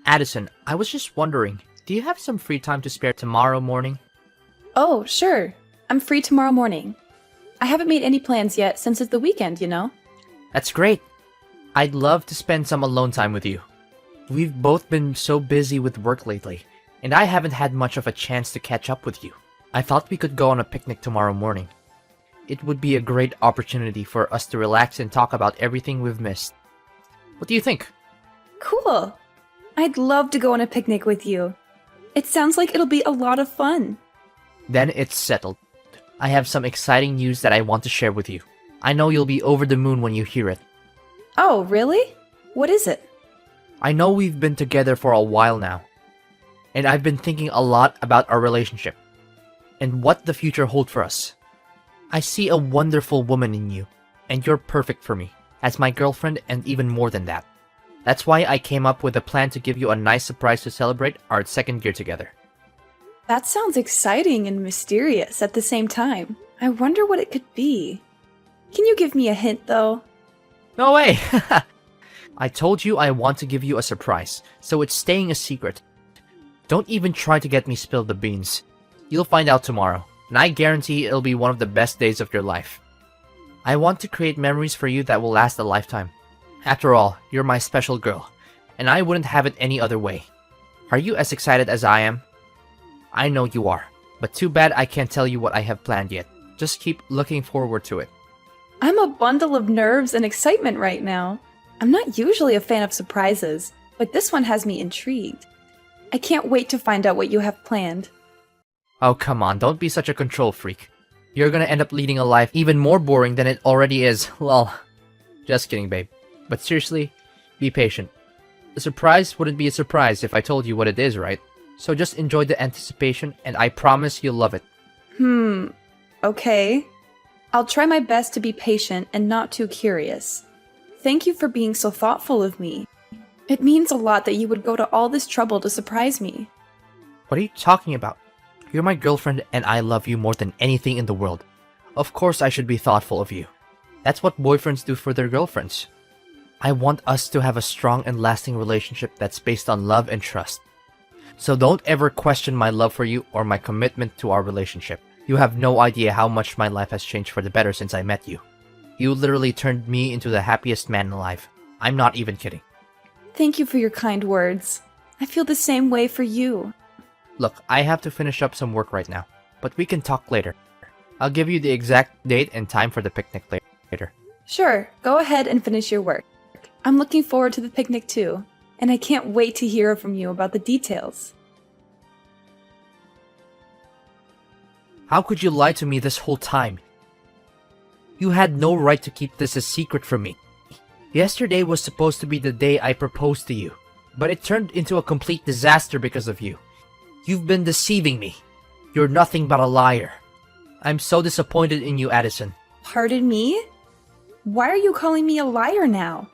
Addison, I was just wondering, do you have some free time to spare tomorrow morning? Oh, sure. I'm free tomorrow morning. I haven't made any plans yet since it's the weekend, you know? That's great. I'd love to spend some alone time with you. We've both been so busy with work lately, and I haven't had much of a chance to catch up with you. I thought we could go on a picnic tomorrow morning. It would be a great opportunity for us to relax and talk about everything we've missed. What do you think? Cool. I'd love to go on a picnic with you. It sounds like it'll be a lot of fun. Then it's settled. I have some exciting news that I want to share with you. I know you'll be over the moon when you hear it. Oh, really? What is it? I know we've been together for a while now, and I've been thinking a lot about our relationship and what the future holds for us. I see a wonderful woman in you, and you're perfect for me, as my girlfriend and even more than that. That's why I came up with a plan to give you a nice surprise to celebrate our second year together. That sounds exciting and mysterious at the same time. I wonder what it could be. Can you give me a hint, though? No way! I told you I want to give you a surprise, so it's staying a secret. Don't even try to get me spilled the beans. You'll find out tomorrow, and I guarantee it'll be one of the best days of your life. I want to create memories for you that will last a lifetime. After all, you're my special girl, and I wouldn't have it any other way. Are you as excited as I am? I know you are, but too bad I can't tell you what I have planned yet. Just keep looking forward to it. I'm a bundle of nerves and excitement right now. I'm not usually a fan of surprises, but this one has me intrigued. I can't wait to find out what you have planned. Oh, come on, don't be such a control freak. You're gonna end up leading a life even more boring than it already is. Lol. Just kidding, babe. But seriously, be patient. The surprise wouldn't be a surprise if I told you what it is, right? So just enjoy the anticipation, and I promise you'll love it. Okay. I'll try my best to be patient and not too curious. Thank you for being so thoughtful of me. It means a lot that you would go to all this trouble to surprise me. What are you talking about? You're my girlfriend, and I love you more than anything in the world. Of course I should be thoughtful of you. That's what boyfriends do for their girlfriends. I want us to have a strong and lasting relationship that's based on love and trust. So don't ever question my love for you or my commitment to our relationship. You have no idea how much my life has changed for the better since I met you. You literally turned me into the happiest man alive. I'm not even kidding. Thank you for your kind words. I feel the same way for you. Look, I have to finish up some work right now, but we can talk later. I'll give you the exact date and time for the picnic later. Sure, go ahead and finish your work. I'm looking forward to the picnic too, and I can't wait to hear from you about the details. How could you lie to me this whole time? You had no right to keep this a secret from me. Yesterday was supposed to be the day I proposed to you, but it turned into a complete disaster because of you. You've been deceiving me. You're nothing but a liar. I'm so disappointed in you, Addison. Pardon me? Why are you calling me a liar now?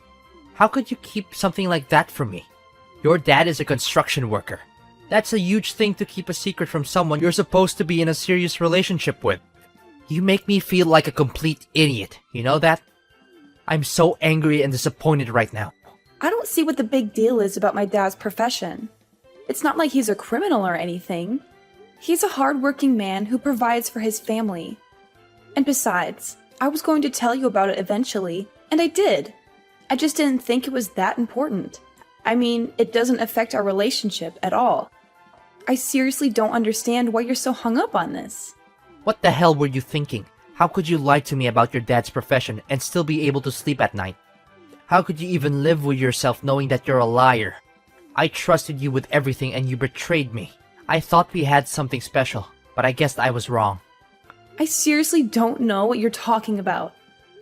How could you keep something like that from me? Your dad is a construction worker. That's a huge thing to keep a secret from someone you're supposed to be in a serious relationship with. You make me feel like a complete idiot, you know that? I'm so angry and disappointed right now. I don't see what the big deal is about my dad's profession. It's not like he's a criminal or anything. He's a hardworking man who provides for his family. And besides, I was going to tell you about it eventually, and I did. I just didn't think it was that important. I mean, it doesn't affect our relationship at all. I seriously don't understand why you're so hung up on this. What the hell were you thinking? How could you lie to me about your dad's profession and still be able to sleep at night? How could you even live with yourself knowing that you're a liar? I trusted you with everything and you betrayed me. I thought we had something special, but I guess I was wrong. I seriously don't know what you're talking about.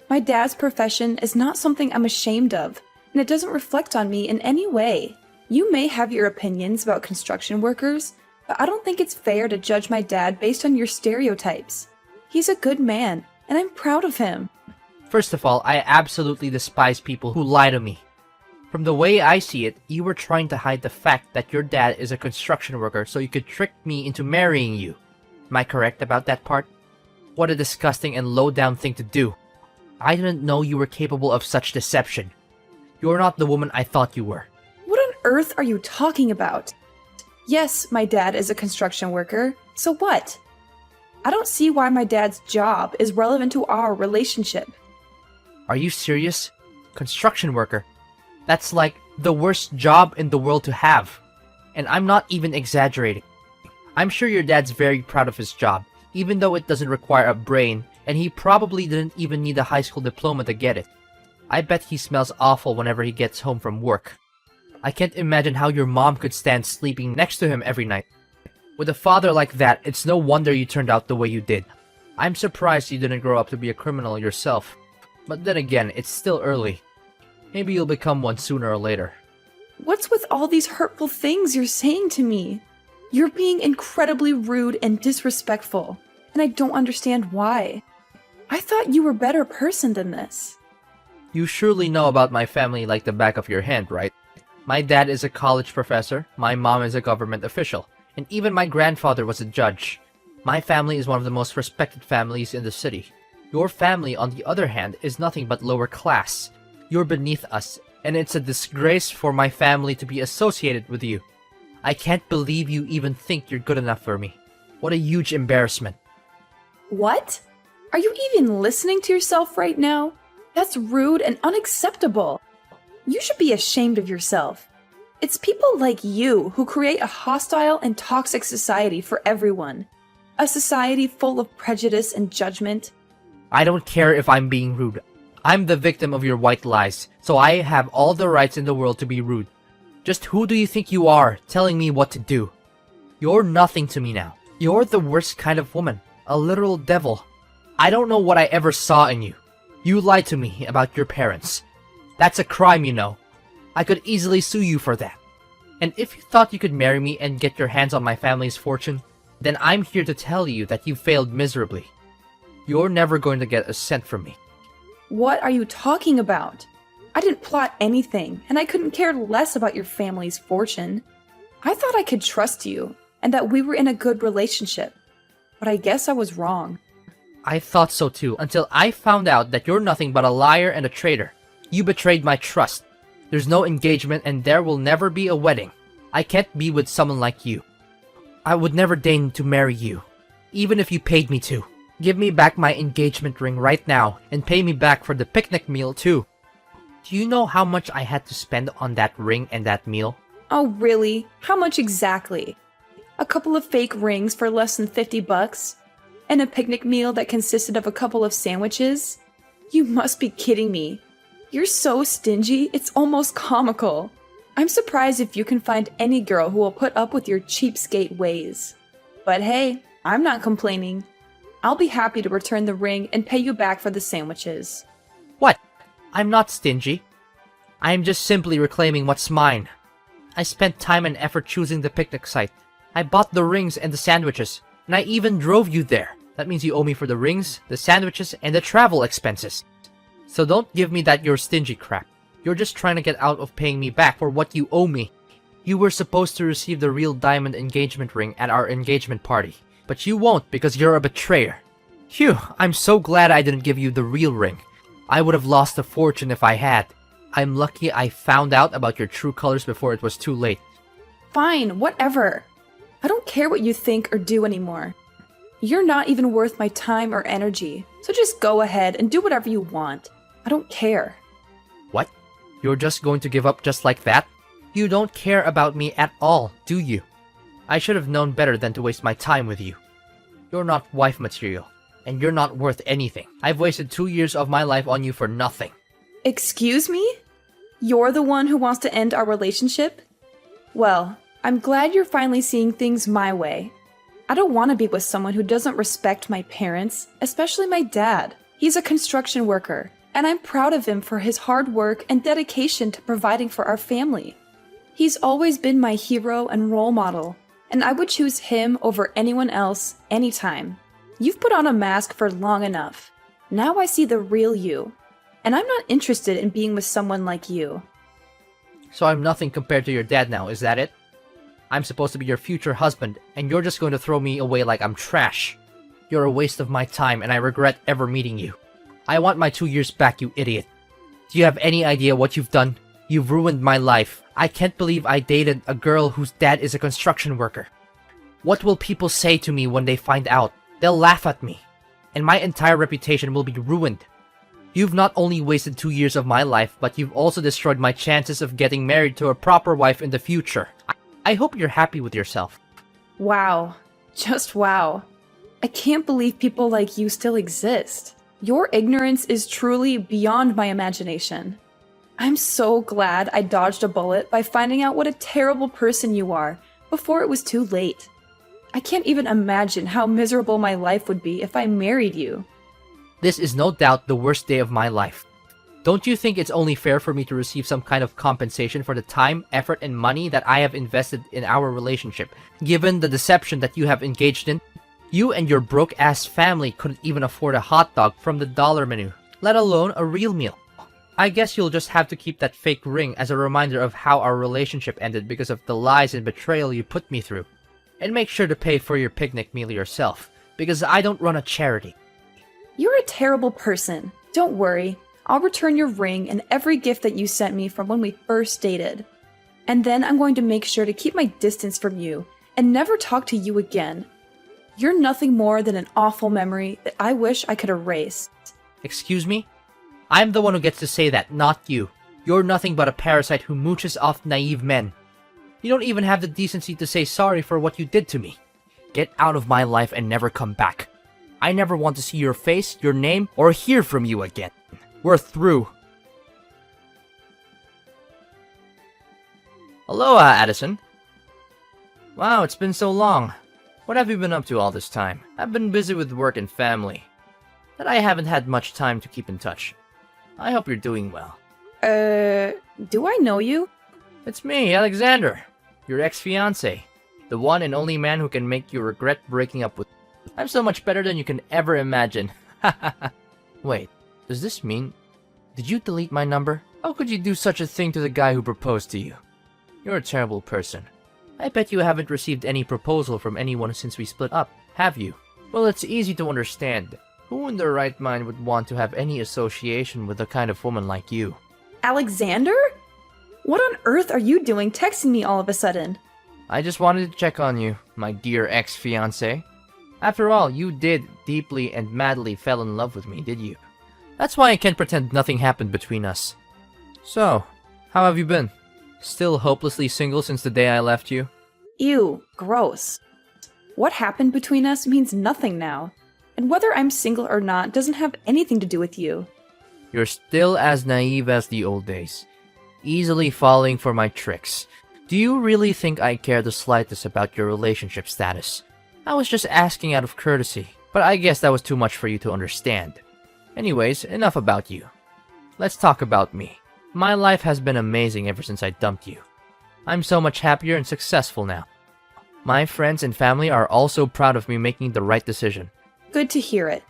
My dad's profession is not something I'm ashamed of, and it doesn't reflect on me in any way. You may have your opinions about construction workers, but I don't think it's fair to judge my dad based on your stereotypes. He's a good man, and I'm proud of him. First of all, I absolutely despise people who lie to me. From the way I see it, you were trying to hide the fact that your dad is a construction worker so you could trick me into marrying you. Am I correct about that part? What a disgusting and low-down thing to do. I didn't know you were capable of such deception. You're not the woman I thought you were. What on earth are you talking about? Yes, my dad is a construction worker, so what? I don't see why my dad's job is relevant to our relationship. Are you serious? Construction worker? That's like the worst job in the world to have. And I'm not even exaggerating. I'm sure your dad's very proud of his job, even though it doesn't require a brain, and he probably didn't even need a high school diploma to get it. I bet he smells awful whenever he gets home from work. I can't imagine how your mom could stand sleeping next to him every night. With a father like that, it's no wonder you turned out the way you did. I'm surprised you didn't grow up to be a criminal yourself. But then again, it's still early. Maybe you'll become one sooner or later. What's with all these hurtful things you're saying to me? You're being incredibly rude and disrespectful, and I don't understand why. I thought you were a better person than this. You surely know about my family like the back of your hand, right? My dad is a college professor, my mom is a government official, and even my grandfather was a judge. My family is one of the most respected families in the city. Your family, on the other hand, is nothing but lower class. You're beneath us, and it's a disgrace for my family to be associated with you. I can't believe you even think you're good enough for me. What a huge embarrassment. What? Are you even listening to yourself right now? That's rude and unacceptable. You should be ashamed of yourself. It's people like you who create a hostile and toxic society for everyone. A society full of prejudice and judgment. I don't care if I'm being rude. I'm the victim of your white lies, so I have all the rights in the world to be rude. Just who do you think you are, telling me what to do? You're nothing to me now. You're the worst kind of woman. A literal devil. I don't know what I ever saw in you. You lied to me about your parents. That's a crime, you know. I could easily sue you for that. And if you thought you could marry me and get your hands on my family's fortune, then I'm here to tell you that you failed miserably. You're never going to get a cent from me. What are you talking about? I didn't plot anything, and I couldn't care less about your family's fortune. I thought I could trust you, and that we were in a good relationship. But I guess I was wrong. I thought so too, until I found out that you're nothing but a liar and a traitor. You betrayed my trust. There's no engagement and there will never be a wedding. I can't be with someone like you. I would never deign to marry you, even if you paid me to. Give me back my engagement ring right now, and pay me back for the picnic meal too. Do you know how much I had to spend on that ring and that meal? Oh, really? How much exactly? A couple of fake rings for less than $50? And a picnic meal that consisted of a couple of sandwiches? You must be kidding me. You're so stingy, it's almost comical. I'm surprised if you can find any girl who will put up with your cheapskate ways. But hey, I'm not complaining. I'll be happy to return the ring and pay you back for the sandwiches. What? I'm not stingy. I'm just simply reclaiming what's mine. I spent time and effort choosing the picnic site. I bought the rings and the sandwiches, and I even drove you there. That means you owe me for the rings, the sandwiches, and the travel expenses. So don't give me that you're stingy crap. You're just trying to get out of paying me back for what you owe me. You were supposed to receive the real diamond engagement ring at our engagement party, but you won't because you're a betrayer. Phew, I'm so glad I didn't give you the real ring. I would have lost a fortune if I had. I'm lucky I found out about your true colors before it was too late. Fine, whatever. I don't care what you think or do anymore. You're not even worth my time or energy, so just go ahead and do whatever you want. I don't care. What? You're just going to give up just like that? You don't care about me at all, do you? I should have known better than to waste my time with you. You're not wife material, and you're not worth anything. I've wasted 2 years of my life on you for nothing. Excuse me? You're the one who wants to end our relationship? Well, I'm glad you're finally seeing things my way. I don't want to be with someone who doesn't respect my parents, especially my dad. He's a construction worker, and I'm proud of him for his hard work and dedication to providing for our family. He's always been my hero and role model, and I would choose him over anyone else anytime. You've put on a mask for long enough. Now I see the real you, and I'm not interested in being with someone like you. So I'm nothing compared to your dad now, is that it? I'm supposed to be your future husband, and you're just going to throw me away like I'm trash. You're a waste of my time, and I regret ever meeting you. I want my 2 years back, you idiot. Do you have any idea what you've done? You've ruined my life. I can't believe I dated a girl whose dad is a construction worker. What will people say to me when they find out? They'll laugh at me, and my entire reputation will be ruined. You've not only wasted 2 years of my life, but you've also destroyed my chances of getting married to a proper wife in the future. I hope you're happy with yourself. Wow. Just wow. I can't believe people like you still exist. Your ignorance is truly beyond my imagination. I'm so glad I dodged a bullet by finding out what a terrible person you are before it was too late. I can't even imagine how miserable my life would be if I married you. This is no doubt the worst day of my life. Don't you think it's only fair for me to receive some kind of compensation for the time, effort, and money that I have invested in our relationship, given the deception that you have engaged in? You and your broke-ass family couldn't even afford a hot dog from the dollar menu, let alone a real meal. I guess you'll just have to keep that fake ring as a reminder of how our relationship ended because of the lies and betrayal you put me through. And make sure to pay for your picnic meal yourself, because I don't run a charity. You're a terrible person. Don't worry. I'll return your ring and every gift that you sent me from when we first dated. And then I'm going to make sure to keep my distance from you and never talk to you again. You're nothing more than an awful memory that I wish I could erase. Excuse me? I'm the one who gets to say that, not you. You're nothing but a parasite who mooches off naive men. You don't even have the decency to say sorry for what you did to me. Get out of my life and never come back. I never want to see your face, your name, or hear from you again. We're through. Aloha, Addison. Wow, it's been so long. What have you been up to all this time? I've been busy with work and family, that I haven't had much time to keep in touch. I hope you're doing well. Do I know you? It's me, Alexander, your ex-fiancé. The one and only man who can make you regret breaking up with. I'm so much better than you can ever imagine. Wait, does this mean... Did you delete my number? How could you do such a thing to the guy who proposed to you? You're a terrible person. I bet you haven't received any proposal from anyone since we split up, have you? Well, it's easy to understand. Who in their right mind would want to have any association with a kind of woman like you? Alexander? What on earth are you doing texting me all of a sudden? I just wanted to check on you, my dear ex-fiancé. After all, you did deeply and madly fell in love with me, did you? That's why I can't pretend nothing happened between us. So, how have you been? Still hopelessly single since the day I left you? Ew, gross. What happened between us means nothing now. And whether I'm single or not doesn't have anything to do with you. You're still as naive as the old days, easily falling for my tricks. Do you really think I care the slightest about your relationship status? I was just asking out of courtesy, but I guess that was too much for you to understand. Anyways, enough about you. Let's talk about me. My life has been amazing ever since I dumped you. I'm so much happier and successful now. My friends and family are also proud of me making the right decision. Good to hear it.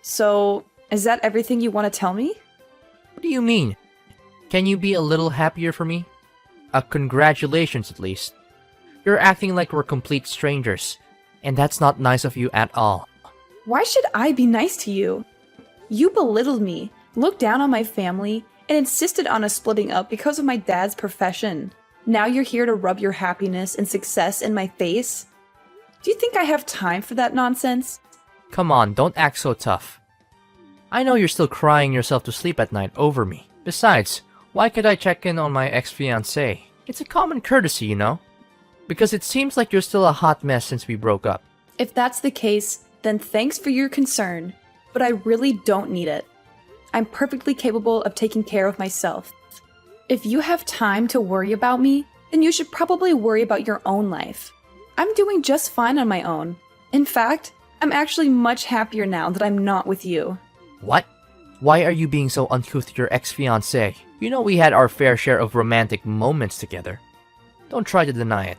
So, is that everything you want to tell me? What do you mean? Can you be a little happier for me? Congratulations at least. You're acting like we're complete strangers, and that's not nice of you at all. Why should I be nice to you? You belittled me, looked down on my family, and insisted on us splitting up because of my dad's profession. Now you're here to rub your happiness and success in my face? Do you think I have time for that nonsense? Come on, don't act so tough. I know you're still crying yourself to sleep at night over me. Besides, why could I check in on my ex-fiancé? It's a common courtesy, you know? Because it seems like you're still a hot mess since we broke up. If that's the case, then thanks for your concern, but I really don't need it. I'm perfectly capable of taking care of myself. If you have time to worry about me, then you should probably worry about your own life. I'm doing just fine on my own. In fact, I'm actually much happier now that I'm not with you. What? Why are you being so uncouth to your ex-fiancé? You know we had our fair share of romantic moments together. Don't try to deny it.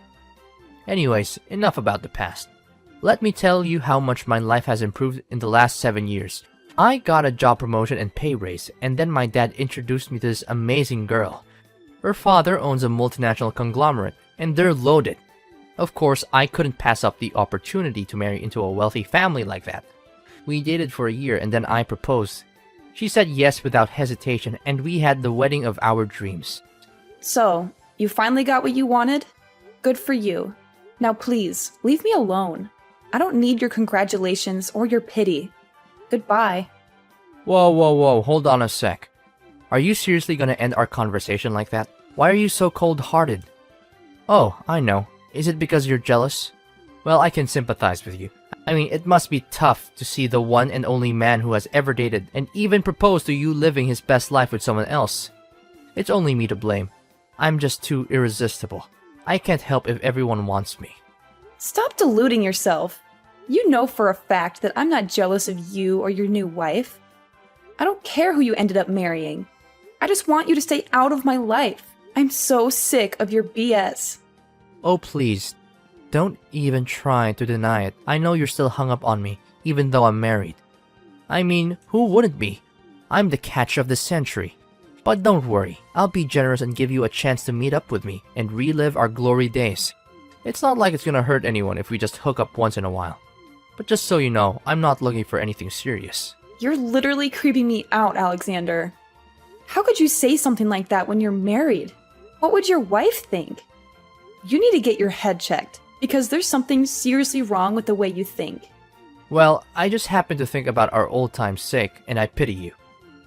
Anyways, enough about the past. Let me tell you how much my life has improved in the last 7 years. I got a job promotion and pay raise, and then my dad introduced me to this amazing girl. Her father owns a multinational conglomerate, and they're loaded. Of course, I couldn't pass up the opportunity to marry into a wealthy family like that. We dated for a year and then I proposed. She said yes without hesitation, and we had the wedding of our dreams. So, you finally got what you wanted? Good for you. Now please, leave me alone. I don't need your congratulations or your pity. Goodbye. Whoa, hold on a sec. Are you seriously gonna end our conversation like that? Why are you so cold-hearted? Oh, I know. Is it because you're jealous? Well, I can sympathize with you. I mean, it must be tough to see the one and only man who has ever dated and even proposed to you living his best life with someone else. It's only me to blame. I'm just too irresistible. I can't help if everyone wants me. Stop deluding yourself. You know for a fact that I'm not jealous of you or your new wife. I don't care who you ended up marrying. I just want you to stay out of my life. I'm so sick of your BS. Oh, please. Don't even try to deny it. I know you're still hung up on me, even though I'm married. I mean, who wouldn't be? I'm the catch of the century. But don't worry, I'll be generous and give you a chance to meet up with me and relive our glory days. It's not like it's gonna hurt anyone if we just hook up once in a while. But just so you know, I'm not looking for anything serious. You're literally creeping me out, Alexander. How could you say something like that when you're married? What would your wife think? You need to get your head checked, because there's something seriously wrong with the way you think. Well, I just happen to think about our old time's sake, and I pity you.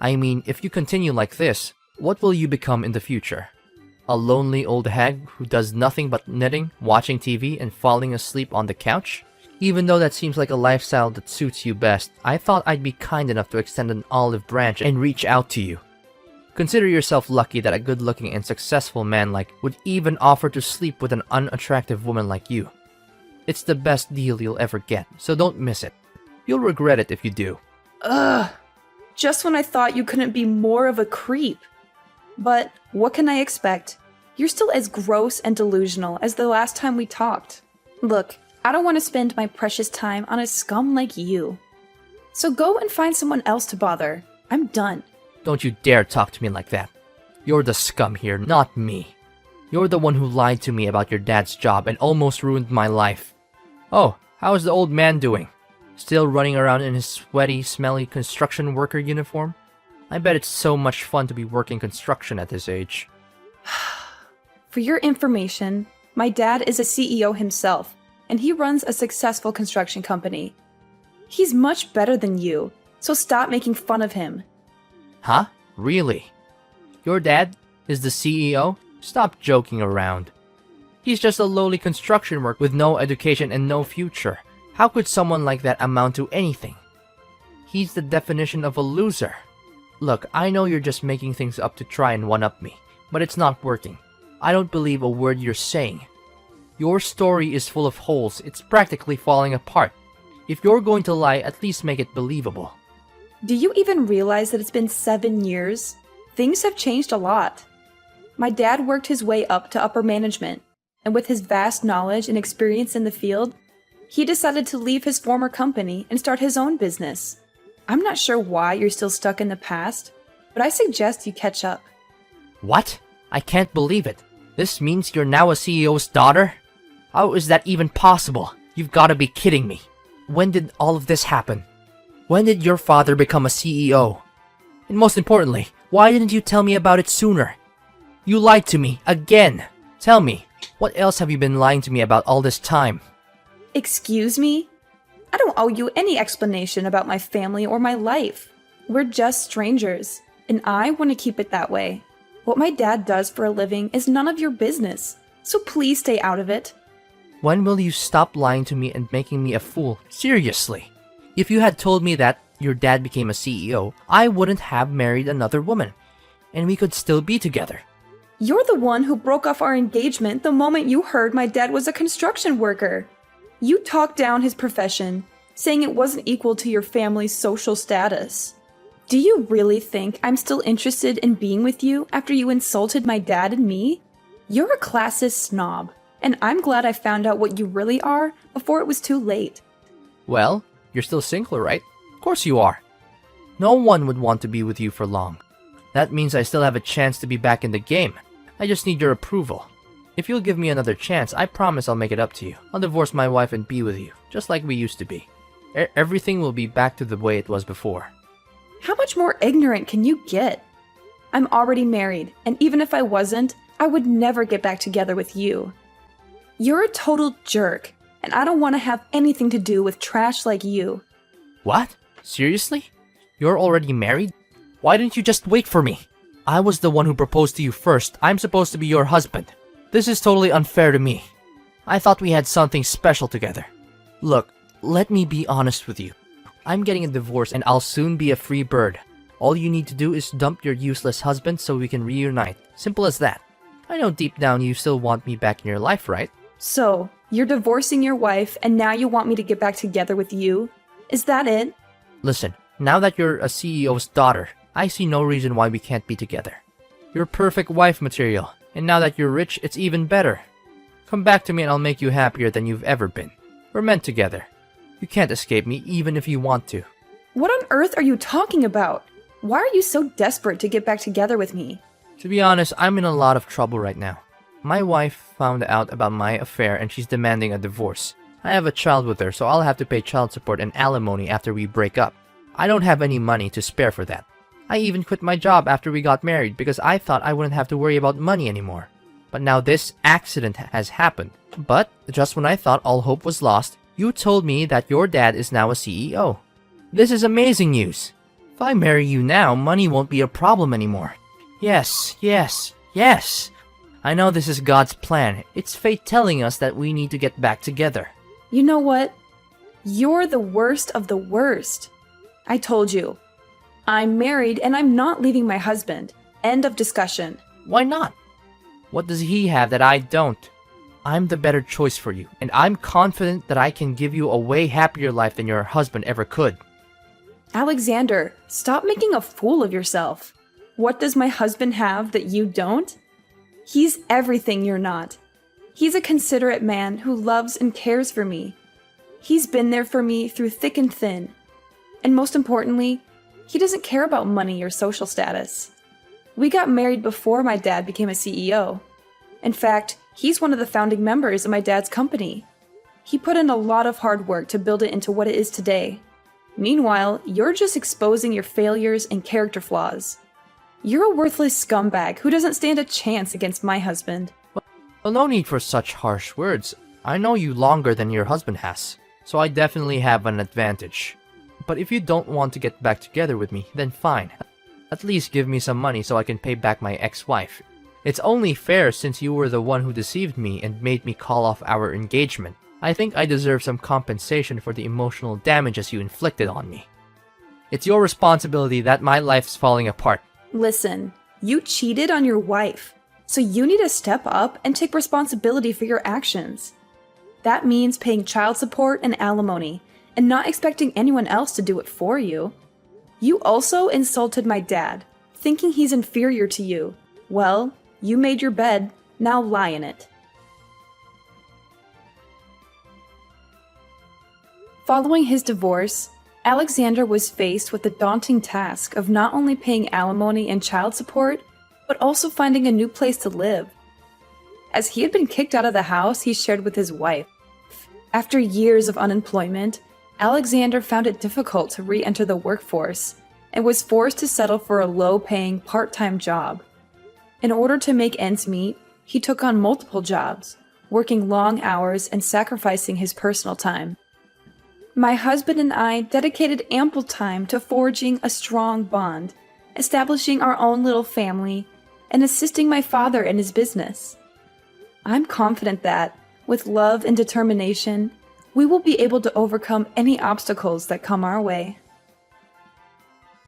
I mean, if you continue like this, what will you become in the future? A lonely old hag who does nothing but knitting, watching TV, and falling asleep on the couch? Even though that seems like a lifestyle that suits you best, I thought I'd be kind enough to extend an olive branch and reach out to you. Consider yourself lucky that a good-looking and successful man like would even offer to sleep with an unattractive woman like you. It's the best deal you'll ever get, so don't miss it. You'll regret it if you do. Ugh. Just when I thought you couldn't be more of a creep. But what can I expect? You're still as gross and delusional as the last time we talked. Look, I don't want to spend my precious time on a scum like you. So go and find someone else to bother. I'm done. Don't you dare talk to me like that. You're the scum here, not me. You're the one who lied to me about your dad's job and almost ruined my life. Oh, how is the old man doing? Still running around in his sweaty, smelly construction worker uniform? I bet it's so much fun to be working construction at his age. For your information, my dad is a CEO himself, and he runs a successful construction company. He's much better than you, so stop making fun of him. Huh? Really? Your dad is the CEO? Stop joking around. He's just a lowly construction worker with no education and no future. How could someone like that amount to anything? He's the definition of a loser. Look, I know you're just making things up to try and one-up me, but it's not working. I don't believe a word you're saying. Your story is full of holes. It's practically falling apart. If you're going to lie, at least make it believable. Do you even realize that it's been 7 years? Things have changed a lot. My dad worked his way up to upper management, and with his vast knowledge and experience in the field, he decided to leave his former company and start his own business. I'm not sure why you're still stuck in the past, but I suggest you catch up. What? I can't believe it. This means you're now a CEO's daughter? How is that even possible? You've got to be kidding me. When did all of this happen? When did your father become a CEO? And most importantly, why didn't you tell me about it sooner? You lied to me, again. Tell me, what else have you been lying to me about all this time? Excuse me? I don't owe you any explanation about my family or my life. We're just strangers, and I want to keep it that way. What my dad does for a living is none of your business, so please stay out of it. When will you stop lying to me and making me a fool? Seriously. If you had told me that your dad became a CEO, I wouldn't have married another woman, and we could still be together. You're the one who broke off our engagement the moment you heard my dad was a construction worker. You talked down his profession, saying it wasn't equal to your family's social status. Do you really think I'm still interested in being with you after you insulted my dad and me? You're a classist snob, and I'm glad I found out what you really are before it was too late. Well, you're still single, right? Of course you are. No one would want to be with you for long. That means I still have a chance to be back in the game. I just need your approval. If you'll give me another chance, I promise I'll make it up to you. I'll divorce my wife and be with you, just like we used to be. Everything will be back to the way it was before. How much more ignorant can you get? I'm already married, and even if I wasn't, I would never get back together with you. You're a total jerk, and I don't want to have anything to do with trash like you. What? Seriously? You're already married? Why didn't you just wait for me? I was the one who proposed to you first. I'm supposed to be your husband. This is totally unfair to me. I thought we had something special together. Look, let me be honest with you. I'm getting a divorce and I'll soon be a free bird. All you need to do is dump your useless husband so we can reunite. Simple as that. I know deep down you still want me back in your life, right? So, you're divorcing your wife, and now you want me to get back together with you? Is that it? Listen, now that you're a CEO's daughter, I see no reason why we can't be together. You're perfect wife material, and now that you're rich, it's even better. Come back to me and I'll make you happier than you've ever been. We're meant together. You can't escape me even if you want to. What on earth are you talking about? Why are you so desperate to get back together with me? To be honest, I'm in a lot of trouble right now. My wife found out about my affair and she's demanding a divorce. I have a child with her, so I'll have to pay child support and alimony after we break up. I don't have any money to spare for that. I even quit my job after we got married because I thought I wouldn't have to worry about money anymore. But now this accident has happened. But just when I thought all hope was lost, you told me that your dad is now a CEO. This is amazing news. If I marry you now, money won't be a problem anymore. Yes, yes, yes. I know this is God's plan. It's fate telling us that we need to get back together. You know what? You're the worst of the worst. I told you. I'm married and I'm not leaving my husband. End of discussion. Why not? What does he have that I don't? I'm the better choice for you, and I'm confident that I can give you a way happier life than your husband ever could. Alexander, stop making a fool of yourself. What does my husband have that you don't? He's everything you're not. He's a considerate man who loves and cares for me. He's been there for me through thick and thin. And most importantly, he doesn't care about money or social status. We got married before my dad became a CEO. In fact, he's one of the founding members of my dad's company. He put in a lot of hard work to build it into what it is today. Meanwhile, you're just exposing your failures and character flaws. You're a worthless scumbag who doesn't stand a chance against my husband. Well, no need for such harsh words. I know you longer than your husband has, so I definitely have an advantage. But if you don't want to get back together with me, then fine. At least give me some money so I can pay back my ex-wife. It's only fair since you were the one who deceived me and made me call off our engagement. I think I deserve some compensation for the emotional damages you inflicted on me. It's your responsibility that my life's falling apart. Listen, you cheated on your wife, so you need to step up and take responsibility for your actions. That means paying child support and alimony, and not expecting anyone else to do it for you. You also insulted my dad, thinking he's inferior to you. Well, you made your bed, now lie in it. Following his divorce, Alexander was faced with the daunting task of not only paying alimony and child support, but also finding a new place to live. As he had been kicked out of the house he shared with his wife. After years of unemployment, Alexander found it difficult to re-enter the workforce and was forced to settle for a low-paying part-time job. In order to make ends meet, he took on multiple jobs, working long hours and sacrificing his personal time. My husband and I dedicated ample time to forging a strong bond, establishing our own little family, and assisting my father in his business. I'm confident that, with love and determination, we will be able to overcome any obstacles that come our way.